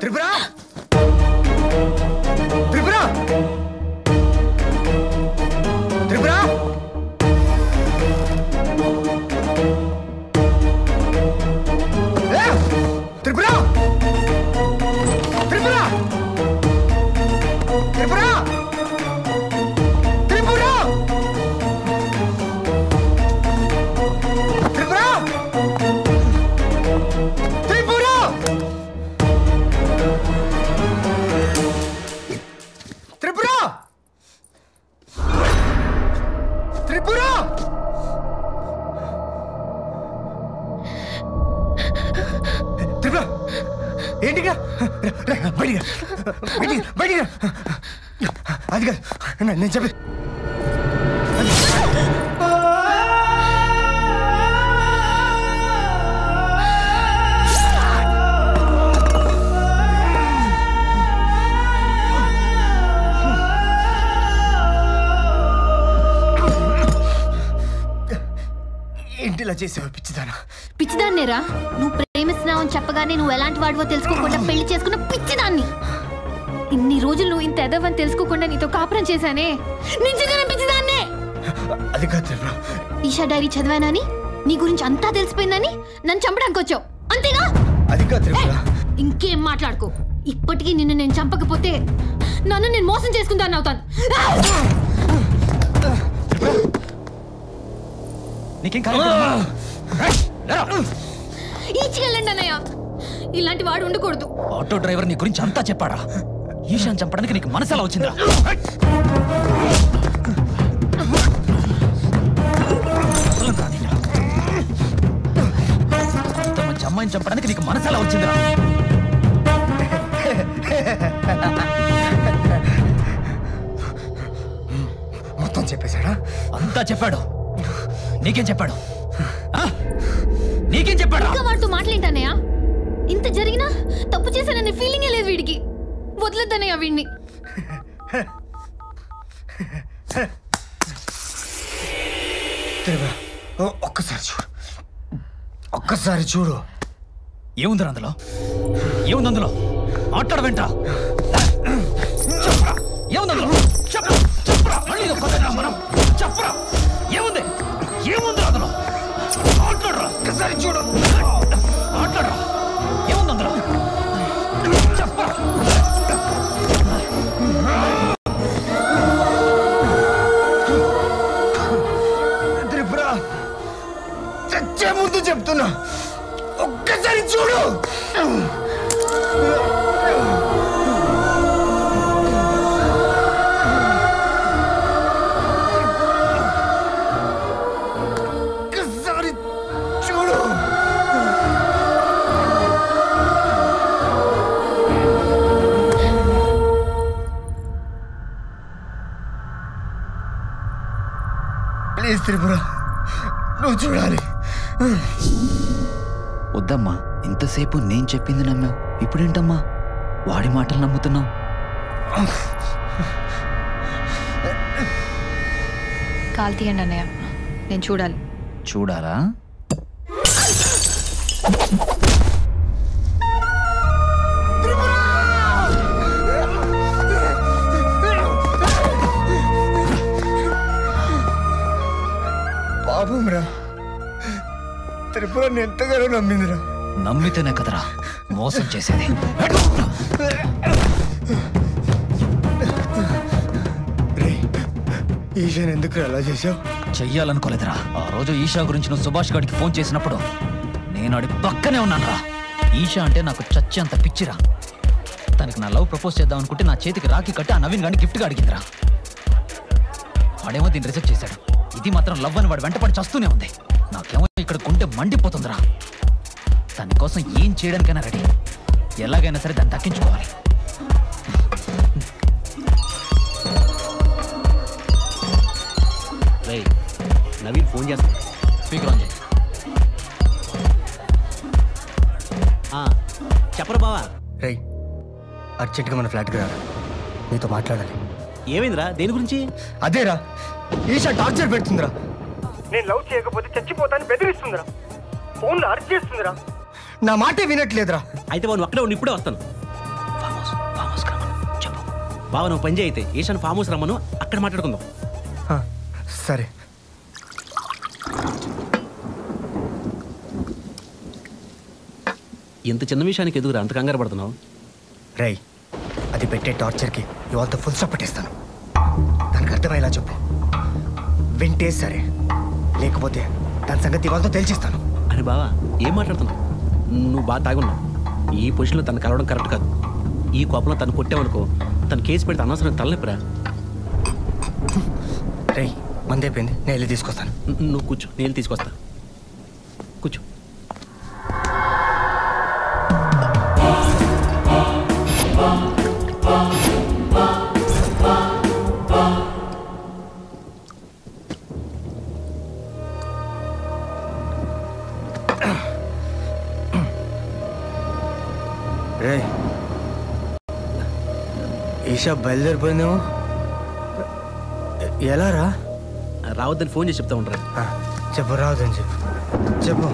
త్రిపుర త్రిపుర త్రిపుర త్రిపుర త్రిపుర త్రిపుర త్రిపుర త్రిపుర త్రిపుర త్రిపుర త్రిపుర త్రిపుర ఏంటిగా బయటిగా బయటిగా బయటిగా అది కాదు నేను చెప్పి ఏంటిలా చేసావు పిచ్చిదానా? పిచ్చిదాన్నేరా నువ్వు ప్రేమిస్తున్నావు అని చెప్పగానే నువ్వు ఎలాంటి వాడివో తెలుసుకోకుండా పెళ్లి చేసుకున్న పిచ్చిదాన్ని. ఇన్ని రోజులు నువ్వు ఇంత ఎదవని తెలుసుకోకుండా నీతో కాపురం చేశానే, నిజంగానే పిచ్చిదాన్నే. అది కాదు ఈషా డైరీ చదివానని నీ గురించి అంతా తెలిసిపోయిందని నన్ను చంపడానికి వచ్చావు అంతేగా? అది కాదు ఇంకేం మాట్లాడుకో. ఇప్పటికీ నిన్ను నేను చంపకపోతే నన్ను నేను మోసం చేసుకుంటాను అవుతాను. ఈచికెళ్ళండి అన్నయ్య, ఇలాంటి వాడు ఉండకూడదు. ఆటో డ్రైవర్ నీ గురించి అంతా చెప్పాడా? ఈశాన్ చంపడానికి నీకు మనసు ఎలా వచ్చిందా? ఇంత మంచి అమ్మాయిని చంపడానికి నీకు మనసు ఎలా వచ్చిందిరా? మొత్తం చెప్పేశాడా? అంతా చెప్పాడు. నీకేం చెప్పాడు? నీకేం చెప్పాడు? ఇంకా వాడితో మాట్లాడేంటన్నయ్య? ఇంత జరిగినా తప్పు చేశాననే ఫీలింగే లేదు వీడికి. వదిలేద్దన్నయ్య వీడిని. ఒక్కసారి చూడు, ఒక్కసారి చూడు. ఏముంది అందులో? ఏముంది అందులో? మాట్లాడవేంట్రా? ఏముంది అందులో? చెప్పరా మళ్ళీ మనం చెప్పరా ఏముంది? ఏముంది అందులో? మాట్లాడరా, ఒక్కసారి చూడు, మాట్లాడరా. ఏముంది అందులో? చెప్పరా. త్రిపుర చచ్చే ముందు చెప్తున్నా, ఒక్కసారి చూడు. ప్లీజ్ త్రిపుర, నువ్వు చూడాలి. వద్దమ్మా, ఇంతసేపు నేను చెప్పింది నమ్మావు, ఇప్పుడేంటమ్మా వాడి మాటలు నమ్ముతున్నావు? కాల్ తీయండి అన్నయ్య, నేను చూడాలి. చూడాలా? పాపం రా, త్రిపుర ఎంతగానో నమ్మిందిరా. నమ్మితేనే కదరా మోసం చేసేది. ఈశాన్ ఎందుకు అలా చేసావు? చెయ్యాలనుకోలేదురా. ఆ రోజు ఈషా గురించి నువ్వు సుభాష్ గారికి ఫోన్ చేసినప్పుడు నేను ఆడి పక్కనే ఉన్నానురా. ఈషా అంటే నాకు చచ్చేంత పిచ్చిరా. తనకి నా లవ్ ప్రపోజ్ చేద్దాం అనుకుంటే నా చేతికి రాఖీ కట్టి ఆ నవీన్ గారిని గిఫ్ట్గా అడిగిందిరా. వాడేమో దీన్ని రిజెక్ట్ చేశాడు. ఇది మాత్రం లవ్ అని వాడు వెంటపడి చస్తూనే ఉంది. నాకేమో ఇక్కడ గుండె మండిపోతుందిరా. దానికోసం ఏం చేయడానికైనా రెడీ, ఎలాగైనా సరే దాన్ని దక్కించుకోవాలి. నవీన్ ఫోన్ చేస్తాను, స్పీకర్ ఆన్ చేయి. చెప్పరు బావా. రై, అర్జెంట్గా మన ఫ్లాట్కి రా, నీతో మాట్లాడాలి. ఏమైందిరా? దేని గురించి? అదేరా, ఈషా టార్చర్ పెడుతుందిరా. నేను లవ్ చేయకపోతే చచ్చిపోతాను బెదిరిస్తుందిరా. ఫోన్లో అరెస్ట్ చేస్తుందిరా. నా మాటే వినట్లేదురా. అయితే వాళ్ళు అక్కడే ఉండి ఇప్పుడే వస్తాను. బావ నువ్వు పని చేయి అయితే ఈశాన్ ఫామ్ హౌస్ రమ్మను, అక్కడ మాట్లాడుకుందాం. సరే. ఇంత చిన్న విషయానికి ఎదుగురా అంత కంగారు పడుతున్నావు? రై, అది పెట్టే టార్చర్కి ఇవాళతో ఫుల్ స్టాప్ పెట్టేస్తాను. దానికి అర్థమయ్యేలా చెప్పు. వింటే సరే, లేకపోతే దాని సంగతి ఇవాళతో తెలిసిస్తాను. అని బావా ఏం మాట్లాడుతున్నావు? నువ్వు బాగా తాగున్నావు. ఈ పొజిషన్లో తను కలవడం కరెక్ట్ కాదు. ఈ కోపంలో తను కొట్టామనుకో, తను కేసు పెడితే అనవసరం తలనొప్పిరా. రై, మందైపోయింది, నేను వెళ్ళి తీసుకొస్తాను. నువ్వు కూర్చో, నేను తీసుకొస్తా. కూర్చో. రే, ఈషా బయలుదేరిపోయిందేమో. ఎలా రా? రావద్దని ఫోన్ చేసి చెప్తా ఉంటారా? చెప్పు, రావద్దని చెప్పు. చెప్పు.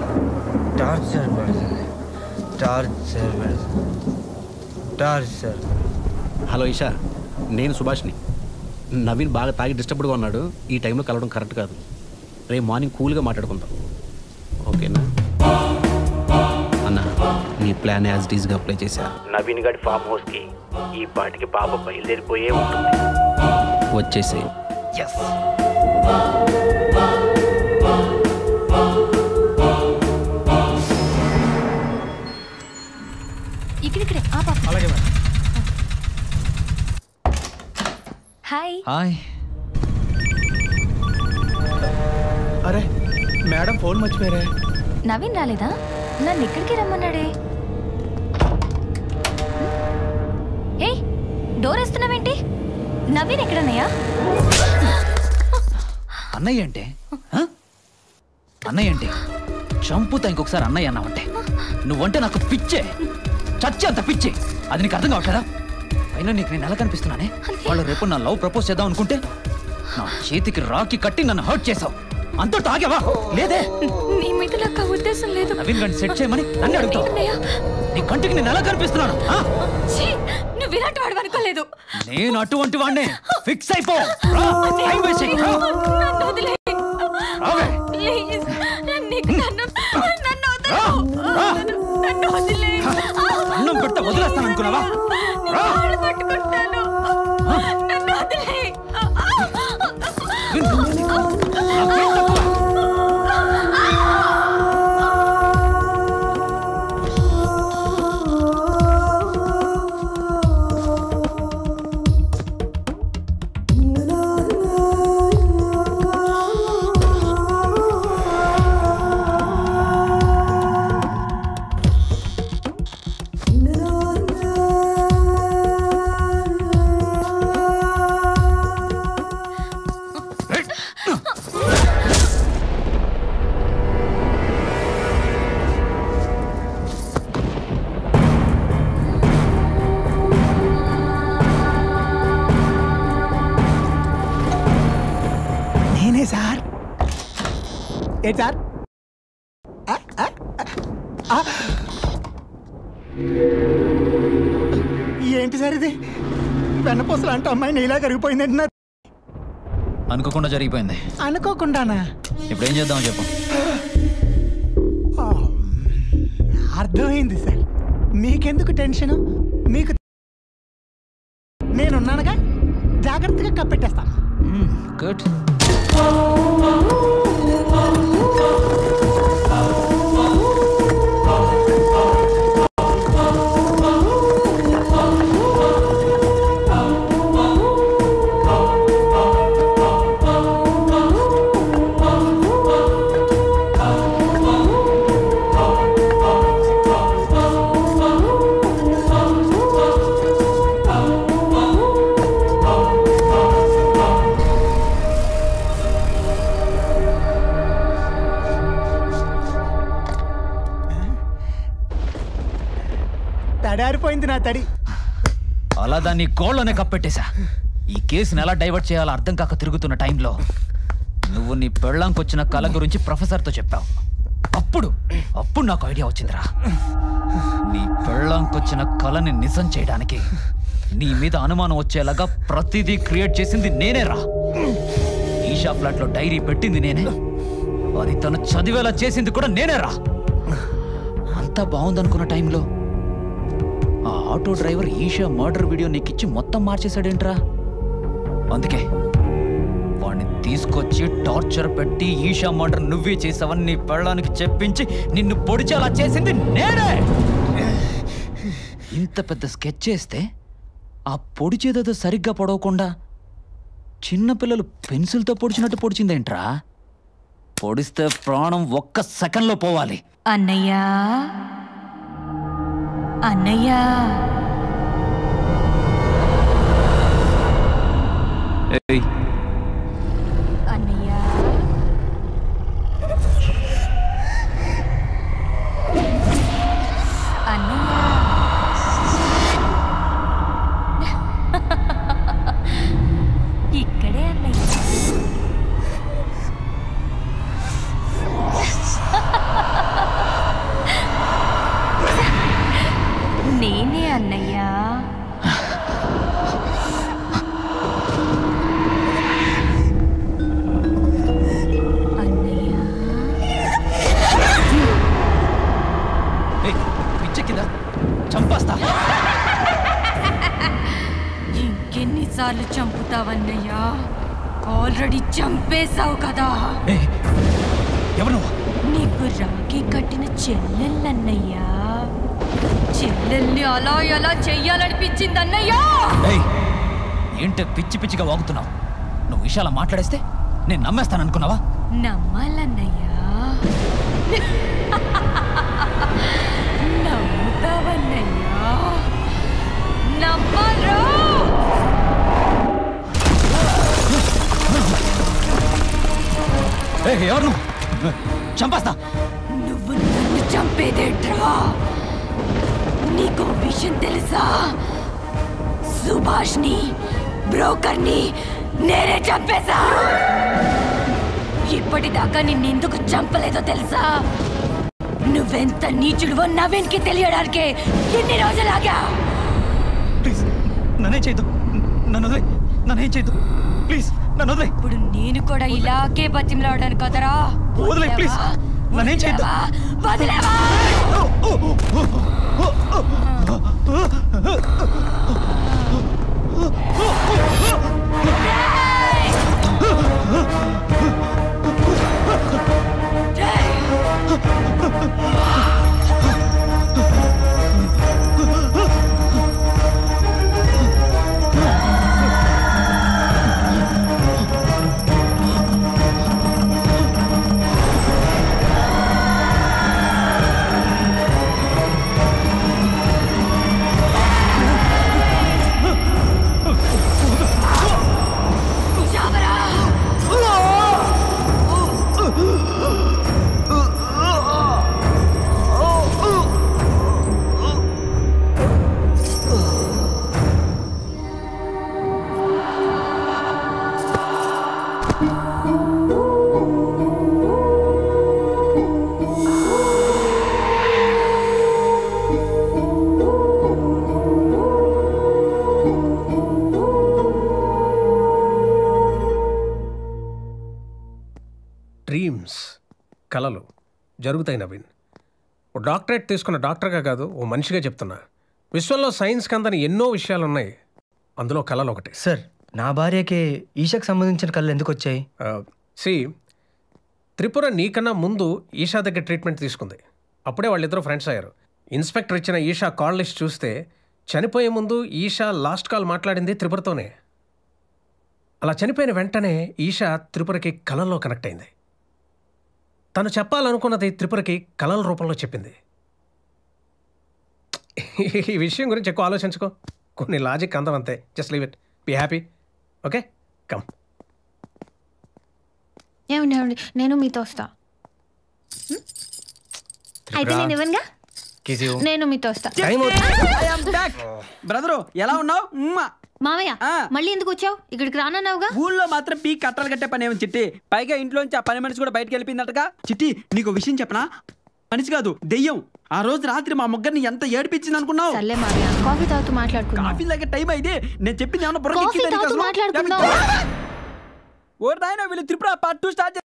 టార్చర్ పెడుతుంది, టార్చర్ పెడుతుంది, టార్చర్. హలో ఈషా, నేను సుభాష్ని. నవీన్ బాగా తాగి డిస్టర్బ్డ్గా ఉన్నాడు. ఈ టైంలో కలవడం కరెక్ట్ కాదు. రేపు మార్నింగ్ కూల్గా మాట్లాడుకుందాం, ఓకేనా? అన్న, నీ ప్లాన్ యాజ్ ఇట్ ఈస్గా అప్లై చేశా. నవీన్ గడి ఫామ్ హౌస్కి ఈ పాటికి పాప బయలుదేరిపోయే ఉంటుంది. వచ్చేసి ఎస్. ఇక్కడిక్కడే ఆ పాప. అలాగే మేడం. హాయ్. హాయ్. అరే మేడం, ఫోన్ మర్చిపోయారే. నవీన్ రాలేదా? నన్ను ఇక్కడికి రమ్మన్నాడే. ఏ డోర్ వేస్తున్నావేంటి? నవీన్ ఎక్కడన్నయ్యా? అన్నయ్య అంటే అన్నయ్య అంటే చంపుతా ఇంకొకసారి అన్నయ్య అన్నావంటే. నువ్వంటే నాకు పిచ్చే, చచ్చే అంత పిచ్చే. అది నీకు అర్థం కావట్లేదా? అయినా నీకు నేను ఎలా కనిపిస్తున్నానే? వాళ్ళు రేపు నా లవ్ ప్రపోజ్ చేద్దాం అనుకుంటే నా చేతికి రాకి కట్టి నన్ను హర్ట్ చేసావు. అంతా తాగావా? లేదే. నీ మీద నాకు ఉద్దేశం లేదు. నవీన్ గండి సెట్ చేయమని నన్ను అడుగుతావు. నీ కంటికి నేను ఎలా కనిపిస్తున్నాను? నువ్వు ఇలాంటి వాడు అనుకోలేదు. నేను అటువంటి వాడినే. ఫిక్స్ అయిపో. టైం వేస్ట్ చేయకు. నన్ను వదిలేయ్. ప్లీజ్, నన్ను వదిలేయ్. అన్నం పెట్ట వదిలేస్తాను అనుకున్నావా? పట్టుకుంటాను. నన్ను వదిలేయ్. సార్ ఏంటి సార్? ఏంటి సార్ ఇది? వెన్నపూసలు అంటే అమ్మాయి నీలా కరిగిపోయింది అంటున్నారు. అనుకోకుండా జరిగిపోయింది. అనుకోకుండానా? ఇప్పుడు ఏం చేద్దామని చెప్పు. అర్థమైంది సార్. మీకెందుకు టెన్షన్? మీకు నేనున్నానుగా, జాగ్రత్తగా కప్పెట్టేస్తాను. గుడ్. తడారిపోయింది నా తడి. అలా దాన్ని గోళ్ళనే కప్పెట్టేశా. ఈ కేసుని ఎలా డైవర్ట్ చేయాలో అర్థం కాక తిరుగుతున్న టైంలో నువ్వు నీ పెళ్ళాంకొచ్చిన కళ గురించి ప్రొఫెసర్తో చెప్పావు. అప్పుడు నాకు ఐడియా వచ్చిందిరా. నీ పెళ్ళాంకొచ్చిన కళని నిజం చేయడానికి నీ మీద అనుమానం వచ్చేలాగా ప్రతిదీ క్రియేట్ చేసింది నేనేరా. ఈషా ఫ్లాట్లో డైరీ పెట్టింది నేనే, అది తను చదివేలా చేసింది కూడా నేనేరా. అంతా బాగుందనుకున్న టైంలో ఆ auto driver Isha murder video నీకిచ్చి మొత్తం మార్చేశాడేంట్రా? అందుకే వాడిని తీసుకొచ్చి టార్చర్ పెట్టి ఈషా మర్డర్ నువ్వే చేసావని నీ పెళ్ళానికి చెప్పించి నిన్ను పొడిచేలా చేసింది నేనే. ఇంత పెద్ద స్కెచ్ చేస్తే ఆ పొడిచేదేదో సరిగ్గా పొడవకుండా చిన్నపిల్లలు పెన్సిల్తో పొడిచినట్టు పొడిచిందేంట్రా? పొడిస్తే ప్రాణం ఒక్క సెకండ్లో పోవాలి. అన్నయ్యా అన్నయ్యా ఏయ్, అన్నయ్యా అన్నయ్యా ఇక్కడే అన్నయ్య. నేనే అన్నయ్యా. అన్నయ్యా ఏయ్, పిచ్చెక్కిందా? చంపేస్తా. ఇంకెన్నిసార్లు చంపుతావన్నయ్యా? ఆల్రెడీ చంపేశావు కదా. ఏయ్, ఎవరు నువ్వు? నీకు రాఖీ కట్టిన చెల్లెళ్ళన్నయ్యా. చెల్లెల్ని అలా ఎలా చెయ్యాలనిపించిందన్నయ్యా? ఏయ్, ఏంటే పిచ్చి పిచ్చిగా వాగుతున్నావు? నువ్వు విషయాలు మాట్లాడేస్తే నేను నమ్మేస్తాను అనుకున్నావా? నమ్మాలన్నయ్యా. నమ్ముతావన్నయ్యా. నమ్మరా? ఏయ్, ఎవరు నువ్వు? చంపేస్తా. నువ్వు నన్ను చంపేదేంట్రా? నీకు విషయం తెలుసా? సుభాష్ని, బ్రోకర్ని నేనే చంపేశా. ఇప్పటిదాకా నిన్నెందుకు చంపలేదో తెలుసా? నువ్వెంత నీచుడువో నవీన్కి తెలియడానికే ఎన్ని రోజులాగా. ప్లీజ్ నన్నేం చేయొద్దు. నన్ను వదిలే. నన్నేం చేయొద్దు. ప్లీజ్ నన్ను వదిలే. ఇప్పుడు నేను కూడా ఇలాగే బతిమలాడాను కదరా. వదిలే ప్లీజ్. నన్నేం చేయొద్దు. వదిలేవా? డ్రీమ్స్, కలలు జరుగుతాయి నవీన్. ఓ డాక్టరేట్ తీసుకున్న డాక్టర్గా కాదు, ఓ మనిషిగా చెప్తున్నా. విశ్వంలో సైన్స్కి అందని ఎన్నో విషయాలు ఉన్నాయి, అందులో కళలు ఒకటి. సార్, నా భార్యకి ఈషాకు సంబంధించిన కళ్ళు ఎందుకు వచ్చాయి? త్రిపుర నీకన్నా ముందు ఈషా దగ్గర ట్రీట్మెంట్ తీసుకుంది. అప్పుడే వాళ్ళిద్దరూ ఫ్రెండ్స్ అయ్యారు. ఇన్స్పెక్టర్ ఇచ్చిన ఈషా కాల్ లిస్ట్ చూస్తే చనిపోయే ముందు ఈషా లాస్ట్ కాల్ మాట్లాడింది త్రిపురతోనే. అలా చనిపోయిన వెంటనే ఈషా త్రిపురకి కళల్లో కనెక్ట్ అయింది. తను చెప్పాలనుకున్నది త్రిపురకి కళల రూపంలో చెప్పింది. ఈ విషయం గురించి ఎక్కువ ఆలోచించుకో, కొన్ని లాజిక్ అందమంతే. Just leave it, be happy. Okay, come. ఏమండి ఏమండి, నేను మీతో వస్తా. అయితే నేను ఇవ్వనుగా, నేను మీతో వస్తా. బ్రదరు ఎలా ఉన్నావు? మావయ్య మళ్ళీ ఎందుకు వచ్చావు? ఇక్కడికి రానన్నావుగా. ఊళ్ళో మాత్రం పీ కట్టలు కట్టే పని ఏమని చిట్టి, పైగా ఇంట్లోంచి ఆ పని మనిషి కూడా బయటకు వెళ్ళిపోయిందటగా. చిట్టి నీకు విషయం చెప్పనా? మనిషి కాదు దెయ్యం. ఆ రోజు రాత్రి మా ముగ్గురిని ఎంత ఏడిపించింది అనుకున్నావు? సర్లే మావయ్య, కాఫీ తాగుతూ మాట్లాడుకుందాం. కాఫీ లాగే టైం అయితే నేను చెప్పింది ఏమన్నా కాఫీ తాగుతూ మాట్లాడుకుందాం. ఓ నాయన వీళ్ళు త్రిపుర పార్ట్ 2 స్టార్ట్